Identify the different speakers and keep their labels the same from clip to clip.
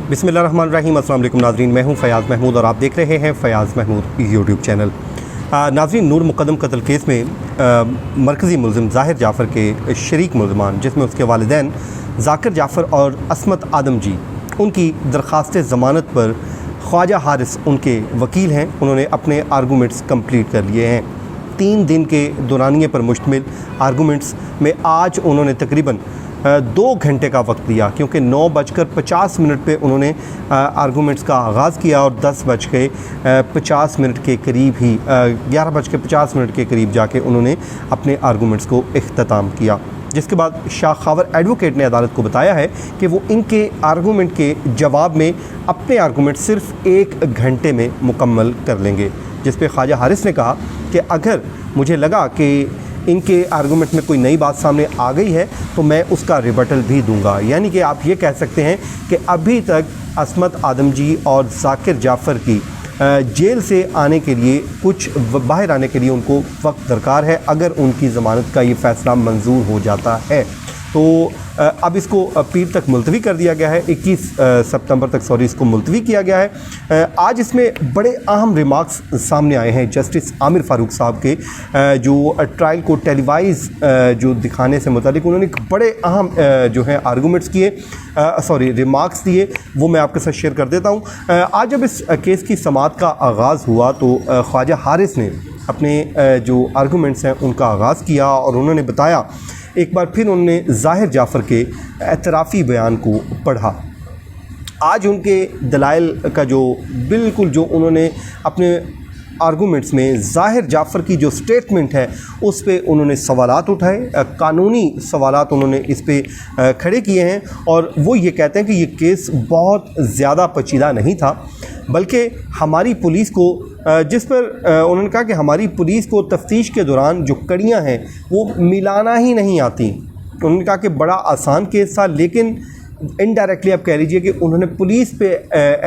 Speaker 1: बिस्मिल्लाहिर्रहमानिर्रहीम। अस्सलाम वालेकुम नाज़रीन, मैं हूं फ़याज़ महमूद और आप देख रहे हैं फ़याज़ महमूद यूट्यूब चैनल। नाज़रीन, नूर मुक़द्दम कत्ल केस में मरकज़ी मुलज़िम ज़ाहिर जाफ़र के शरीक मुलज़मान, जिसमें उसके वालिदैन ज़ाकिर जाफ़र और असमत आदम जी, उनकी दरख्वास्त ज़मानत पर ख्वाजा हारिस उनके वकील हैं, उन्होंने अपने आर्गूमेंट्स कंप्लीट कर लिए हैं। 3 दिन के दौरानिए पर मुश्तमिल आर्गूमेंट्स में आज उन्होंने तकरीबन 2 घंटे का वक्त दिया, क्योंकि 9:50 पे उन्होंने आर्गूमेंट्स का आगाज़ किया और 10:50 के करीब ही 11:50 के करीब जाके उन्होंने अपने आर्गूमेंट्स को इख्तिताम किया। जिसके बाद शाह खावर एडवोकेट ने अदालत को बताया है कि वो इनके आर्गूमेंट के जवाब में अपने आर्गूमेंट सिर्फ़ 1 घंटे में मुकम्मल कर लेंगे। जिस पे ख्वाजा हारिस ने कहा कि अगर मुझे लगा कि इनके आर्गूमेंट में कोई नई बात सामने आ गई है तो मैं उसका रिबटल भी दूंगा। यानी कि आप ये कह सकते हैं कि अभी तक असमत आदम जी और ज़ाकिर जाफ़र की जेल से आने के लिए, कुछ बाहर आने के लिए उनको वक्त दरकार है। अगर उनकी ज़मानत का ये फ़ैसला मंजूर हो जाता है तो अब इसको पीर तक मुलतवी कर दिया गया है, 21 सितंबर तक इसको मुलतवी किया गया है। आज इसमें बड़े अहम रिमार्क्स सामने आए हैं जस्टिस आमिर फ़ारूक साहब के, जो ट्रायल को टेलीवाइज़ जो दिखाने से मुतालिक उन्होंने बड़े अहम जो है आर्गूमेंट्स किए, रिमार्क्स दिए, वो मैं आपके साथ शेयर कर देता हूँ। आज जब इस केस की समाअत का आगाज़ हुआ तो ख्वाजा हारिस ने अपने जो आर्गूमेंट्स हैं उनका आगाज़ किया और उन्होंने बताया, एक बार फिर उन्होंने ज़ाहिर जाफ़र के एतराफ़ी बयान को पढ़ा। आज उनके दलाइल का जो बिल्कुल जो उन्होंने अपने आर्गूमेंट्स में ज़ाहिर जाफ़र की जो स्टेटमेंट है उस पे उन्होंने सवालात उठाए, कानूनी सवालात उन्होंने इस पे खड़े किए हैं और वो ये कहते हैं कि ये केस बहुत ज़्यादा पेचीदा नहीं था, बल्कि हमारी पुलिस को जिस पर उन्होंने कहा कि हमारी पुलिस को तफ्तीश के दौरान जो कड़ियाँ हैं वो मिलाना ही नहीं आती। उन्होंने कहा कि बड़ा आसान केस था, लेकिन इनडायरेक्टली आप कह लीजिए कि उन्होंने पुलिस पे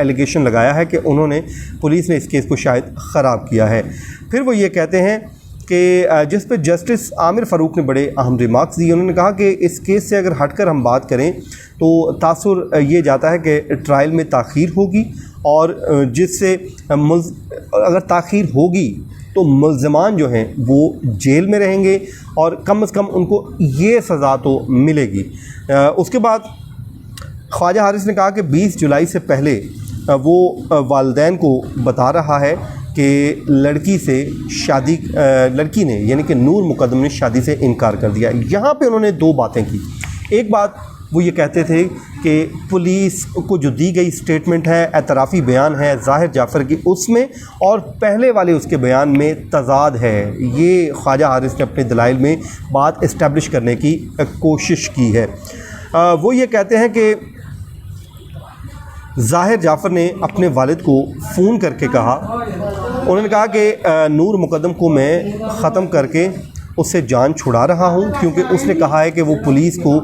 Speaker 1: एलिगेशन लगाया है कि उन्होंने पुलिस ने इस केस को शायद ख़राब किया है। फिर वो ये कहते हैं कि जिस पे जस्टिस आमिर फ़ारूक ने बड़े अहम रिमार्क्स दिए। उन्होंने कहा कि इस केस से अगर हटकर हम बात करें तो तासुर ये जाता है कि ट्रायल में ताख़ीर होगी और जिससे अगर ताख़ीर होगी तो मुल्ज़िमान जो हैं वो जेल में रहेंगे और कम से कम उनको ये सज़ा तो मिलेगी। उसके बाद ख्वाजा हारिस ने कहा कि 20 जुलाई से पहले वो वालिदैन को बता रहा है कि लड़की ने यानी कि नूर मुक़द्दम ने शादी से इनकार कर दिया। यहाँ पे उन्होंने 2 बातें की। एक बात वो ये कहते थे कि पुलिस को जो दी गई स्टेटमेंट है, एतराफ़ी बयान है ज़ाहिर जाफ़र की, उसमें और पहले वाले उसके बयान में तज़ाद है। ये ख्वाजा हारिस ने अपने दलाइल में बात इस्टेब्लिश करने की कोशिश की है। वो ये कहते हैं कि ज़ाहिर जाफ़र ने अपने वालिद को फ़ोन करके कहा, उन्होंने कहा कि नूर मुक़द्दम को मैं ख़त्म करके उससे जान छुड़ा रहा हूं, क्योंकि उसने कहा है कि वो पुलिस को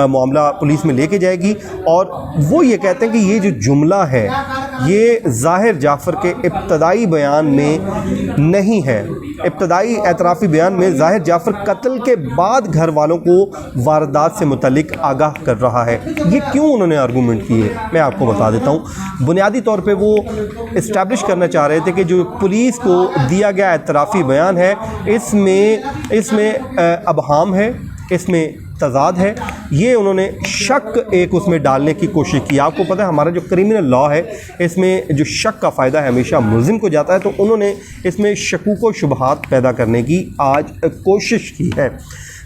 Speaker 1: मामला पुलिस में लेके जाएगी। और वो ये कहते हैं कि ये जो जुमला है ये ज़ाहिर जाफ़र के इब्तदाई बयान में नहीं है। इब्तदाई एतराफ़ी बयान में ज़ाहिर जाफ़र कत्ल के बाद घर वालों को वारदात से मुतल्लिक आगाह कर रहा है। ये क्यों उन्होंने आर्गूमेंट किए मैं आपको बता देता हूँ। बुनियादी तौर पे वो इस्टेब्लिश करना चाह रहे थे कि जो पुलिस को दिया गया एतराफ़ी बयान है इसमें अबहाम है, इसमें तज़ाद है। ये उन्होंने शक एक उसमें डालने की कोशिश की। आपको पता है हमारा जो क्रिमिनल लॉ है इसमें जो शक का फ़ायदा है हमेशा मुल्ज़िम को जाता है, तो उन्होंने इसमें शकूक व शुबहात पैदा करने की आज कोशिश की है।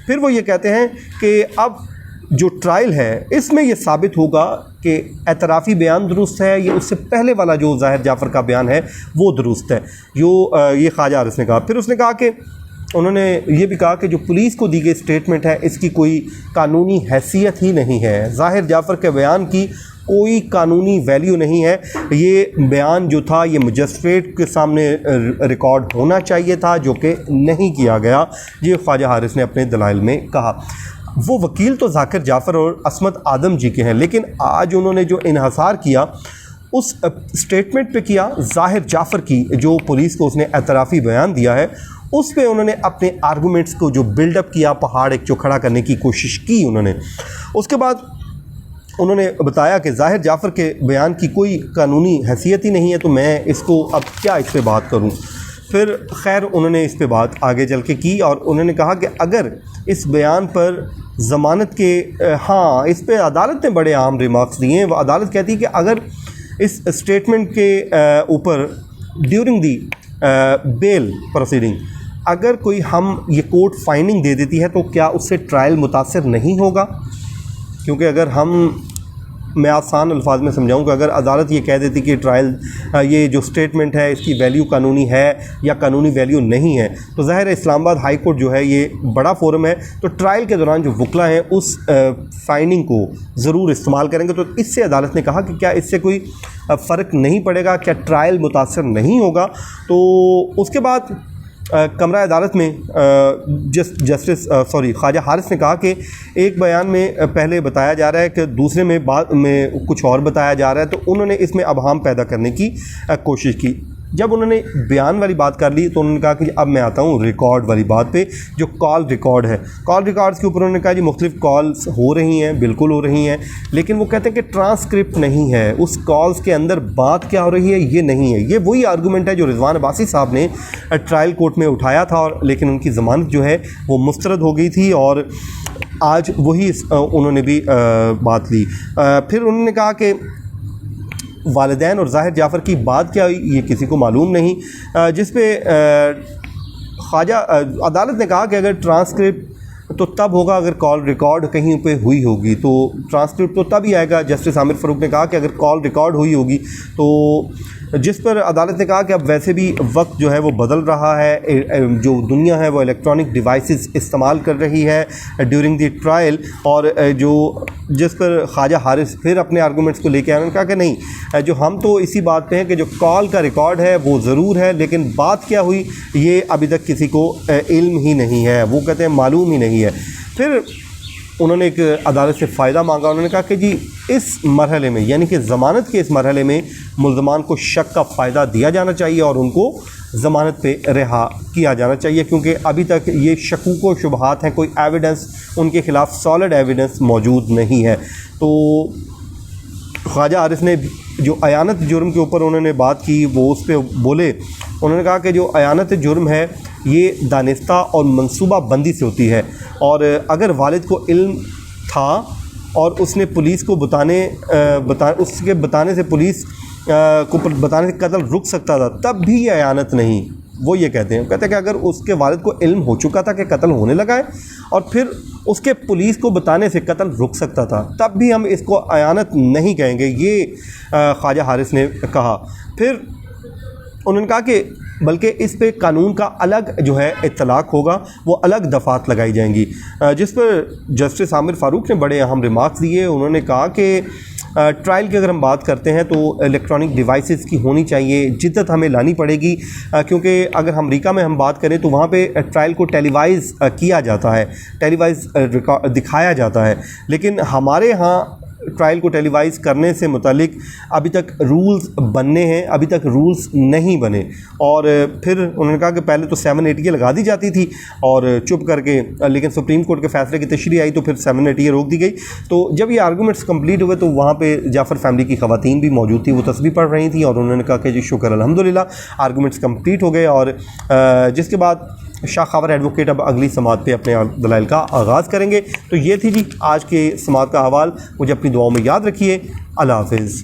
Speaker 1: फिर वो ये कहते हैं कि अब जो ट्रायल है इसमें ये साबित होगा कि एतराफ़ी बयान दुरुस्त है, ये उससे पहले वाला जो ज़ाहिर जाफ़र का बयान है वो दुरुस्त है, ये ख्वाजा हारिस ने कहा। फिर उसने कहा कि उन्होंने ये भी कहा कि जो पुलिस को दी गई स्टेटमेंट है इसकी कोई कानूनी हैसियत ही नहीं है। ज़ाहिर जाफ़र के बयान की कोई कानूनी वैल्यू नहीं है। ये बयान जो था ये मजिस्ट्रेट के सामने रिकॉर्ड होना चाहिए था, जो कि नहीं किया गया। ये ख्वाजा हारिस ने अपने दलाइल में कहा। वो वकील तो ज़ाकिर जाफ़र और असमत आदम जी के हैं, लेकिन आज उन्होंने जो इन्हसार किया उस स्टेटमेंट पे किया ज़ाहिर जाफ़र की, जो पुलिस को उसने एतराफ़ी बयान दिया है उस पे उन्होंने अपने आर्गूमेंट्स को जो बिल्डअप किया, पहाड़ एक जो खड़ा करने की कोशिश की उन्होंने। उसके बाद उन्होंने बताया कि ज़ाहिर जाफ़र के बयान की कोई कानूनी हैसियत ही नहीं है, तो मैं इसको अब क्या इस पर बात करूं। फिर खैर उन्होंने इस पे बात आगे चल के की और उन्होंने कहा कि अगर इस बयान पर ज़मानत के हाँ, इस पे अदालत ने बड़े अहम रिमार्क्स दिए हैं। वह अदालत कहती है कि अगर इस स्टेटमेंट के ऊपर ड्यूरिंग दी बेल प्रोसीडिंग अगर कोई हम ये कोर्ट फाइंडिंग दे देती है तो क्या उससे ट्रायल मुतासर नहीं होगा? क्योंकि अगर मैं आसान अल्फाज में समझाऊँ कि अगर अदालत ये कह देती कि ट्रायल ये जो स्टेटमेंट है इसकी वैल्यू कानूनी है या कानूनी वैल्यू नहीं है, तो ज़ाहिर है इस्लामाबाद हाई कोर्ट जो है ये बड़ा फोरम है, तो ट्रायल के दौरान जो वकला हैं उस फाइंडिंग को ज़रूर इस्तेमाल करेंगे। तो इससे अदालत ने कहा कि क्या इससे कोई फ़र्क नहीं पड़ेगा, क्या ट्रायल मुतासर नहीं होगा? तो उसके बाद कमरा अदालत में जस्टिस ख्वाजा हारिस ने कहा कि एक बयान में पहले बताया जा रहा है कि दूसरे में बाद में कुछ और बताया जा रहा है, तो उन्होंने इसमें अबहम पैदा करने की कोशिश की। जब उन्होंने बयान वाली बात कर ली तो उन्होंने कहा कि अब मैं आता हूँ रिकॉर्ड वाली बात पे, जो कॉल रिकॉर्ड है। कॉल रिकॉर्ड्स के ऊपर उन्होंने कहा जी मुख्तलिफ कॉल्स हो रही हैं, बिल्कुल हो रही हैं, लेकिन वो कहते हैं कि ट्रांसक्रिप्ट नहीं है, उस कॉल्स के अंदर बात क्या हो रही है ये नहीं है। ये वही आर्गूमेंट है जो रिजवान अब्बासी साहब ने ट्रायल कोर्ट में उठाया था, और लेकिन उनकी ज़मानत जो है वो मुस्तरद हो गई थी और आज वही उन्होंने भी बात ली। फिर उन्होंने कहा कि वालिदैन और ज़ाहिर जाफ़र की बात क्या हुई ये किसी को मालूम नहीं, जिस पे ख्वाजा अदालत ने कहा कि अगर ट्रांसक्रिप्ट तो तब होगा अगर कॉल रिकॉर्ड कहीं पे हुई होगी, तो ट्रांसक्रिप्ट तो तब ही आएगा। जस्टिस आमिर फ़ारूक ने कहा कि अगर कॉल रिकॉर्ड हुई होगी तो, जिस पर अदालत ने कहा कि अब वैसे भी वक्त जो है वो बदल रहा है, जो दुनिया है वो इलेक्ट्रॉनिक डिवाइसेस इस्तेमाल कर रही है ड्यूरिंग द ट्रायल, और जिस पर ख्वाजा हारिस फिर अपने आर्गूमेंट्स को लेके आए। उन्होंने कहा कि नहीं, जो हम तो इसी बात पे हैं कि जो कॉल का रिकॉर्ड है वो ज़रूर है, लेकिन बात क्या हुई ये अभी तक किसी को इल्म ही नहीं है, वो कहते हैं मालूम ही नहीं है। फिर उन्होंने एक अदालत से फ़ायदा मांगा। उन्होंने कहा कि जी इस मरहले में, यानी कि ज़मानत के इस मरहले में मुल्ज़मान को शक का फ़ायदा दिया जाना चाहिए और उनको ज़मानत पे रिहा किया जाना चाहिए, क्योंकि अभी तक ये शकूक व शुबहात हैं, कोई एविडेंस उनके ख़िलाफ़ सॉलिड एविडेंस मौजूद नहीं है। तो ख्वाजा हारिस ने जो अयानत जुर्म के ऊपर उन्होंने बात की वो उस पर बोले। उन्होंने कहा कि जो अयानत जुर्म है ये दानिस्ता और मंसूबा बंदी से होती है, और अगर वालिद को इल्म था और उसने पुलिस को उसके बताने से पुलिस को बताने से कत्ल रुक सकता था, तब भी ये अयानत नहीं। वो ये कहते हैं कि अगर उसके वालिद को इल्म हो चुका था कि कत्ल होने लगा है और फिर उसके पुलिस को बताने से कत्ल रुक सकता था, तब भी हम इसको अयानत नहीं कहेंगे, ये ख्वाजा हारिस ने कहा। फिर उन्होंने कहा कि बल्कि इस पे कानून का अलग जो है इत्तलाक होगा, वो अलग दफ़ात लगाई जाएंगी, जिस पर जस्टिस आमिर फ़ारूक ने बड़े अहम रिमार्क्स दिए। उन्होंने कहा कि ट्रायल की अगर हम बात करते हैं तो इलेक्ट्रॉनिक डिवाइसेस की होनी चाहिए, जिद्दत हमें लानी पड़ेगी, क्योंकि अगर अमेरिका में हम बात करें तो वहाँ पे ट्रायल को टेलीवाइज़ किया जाता है, टेलीवाइज़ दिखाया जाता है, लेकिन हमारे यहाँ ट्रायल को टेलीवाइज़ करने से मुतालिक अभी तक रूल्स बनने हैं, अभी तक रूल्स नहीं बने। और फिर उन्होंने कहा कि पहले तो 780 लगा दी जाती थी और चुप करके, लेकिन सुप्रीम कोर्ट के फैसले की तशरीह आई तो फिर 780 रोक दी गई। तो जब ये आर्गूमेंट्स कंप्लीट हुए तो वहाँ पे जाफ़र फैमिली की ख़वातीन भी मौजूद थी, वो तस्बीह पढ़ रही थी और उन्होंने कहा कि जी शुक्र अल्हम्दुलिल्लाह आर्गूमेंट्स कंप्लीट हो गए। और जिसके बाद शाह खबर एडवोकेट अब अगली समात पे अपने दलाइल का आगाज़ करेंगे। तो ये थी जी आज के समात का हवाल। मुझे अपनी दुआओं में याद रखिए। अल्लाह हाफ़िज़।